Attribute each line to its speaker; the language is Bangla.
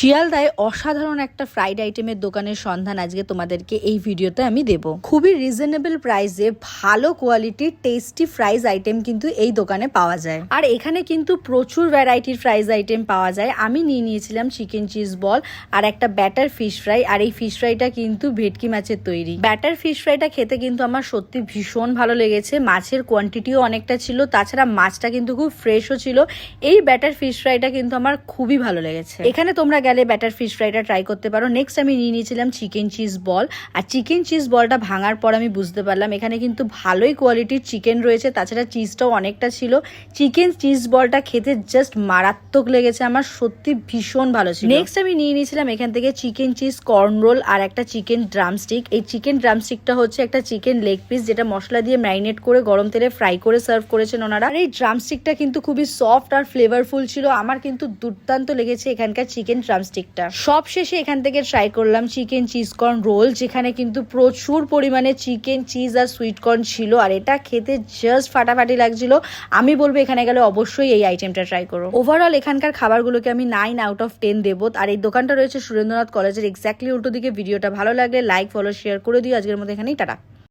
Speaker 1: শিয়ালদায় অসাধারণ একটা ফ্রাইড আইটেমের দোকানের সন্ধান আজকে তোমাদেরকে এই ভিডিওতে আমি দেব। খুবই রিজনেবল প্রাইসে ভালো কোয়ালিটির টেস্টি ফ্রাইজ আইটেম কিন্তু এই দোকানে পাওয়া যায়। আর এখানে কিন্তু প্রচুর ভ্যারাইটির ফ্রাইজ আইটেম পাওয়া যায়। আমি নিয়েছিলাম চিকেন চিজ বল আর একটা ব্যাটার ফিশ ফ্রাই। আর এই ফিশ ফ্রাইটা কিন্তু ভেটকি মাছের তৈরি। ব্যাটার ফিশ ফ্রাইটা খেতে কিন্তু আমার সত্যি ভীষণ ভালো লেগেছে। মাছের কোয়ান্টিটিও অনেকটা ছিল, তাছাড়া মাছটা কিন্তু খুব ফ্রেশও ছিল। এই ব্যাটার ফিশ ফ্রাইটা কিন্তু আমার খুবই ভালো লেগেছে। এখানে তোমরা গেলে ব্যাটার ফিশ ফ্রাইটা ট্রাই করতে পারো। নেক্সট আমি নিয়েছিলাম চিকেন চিজ বল। আর চিকেন চিজ বলটা ভাঙার পর আমি বুঝতে পারলাম এখানে কিন্তু ভালোই কোয়ালিটির চিকেন রয়েছে, তাছাড়া চিজটাও অনেকটা ছিল। চিকেন চিজ বলটা খেতে জাস্ট মারাত্মক লেগেছে আমার, সত্যি ভীষণ ভালো ছিল। নেক্সট আমি নিয়েছিলাম এখান থেকে চিকেন চিজ কর্ন রোল আর একটা চিকেন ড্রামস্টিক। এই চিকেন ড্রামস্টিকটা হচ্ছে একটা চিকেন লেগ পিস, যেটা মশলা দিয়ে ম্যারিনেট করে গরম তেলে ফ্রাই করে সার্ভ করেছেন ওনারা। আর এই ড্রামস্টিকটা কিন্তু খুবই সফট আর ফ্লেভারফুল ছিল। আমার কিন্তু দুর্দান্ত লেগেছে এখানকার চিকেন ড্রামস্টিকটা। সব শেষে এখান থেকে ট্রাই করলাম চিকেন চিজ কর্ন রোল, যেখানে কিন্তু প্রচুর পরিমাণে চিকেন চিজ আর সুইট কর্ন ছিল। আর এটা খেতে জাস্ট ফাটাফাটি লাগছিল। আমি বলবো এখানে গেলে অবশ্যই এই আইটেমটা ট্রাই করো। ওভারঅল এখানকার খাবারগুলোকে আমি 9/10 দেবো। আর এই দোকানটা রয়েছে সুরেন্দ্রনাথ কলেজের এক্স্যাক্টলি উল্টো দিকে। ভিডিওটা ভালো লাগলে লাইক ফলো শেয়ার করে দিও। আজকের মধ্যে এখানেই টাটা।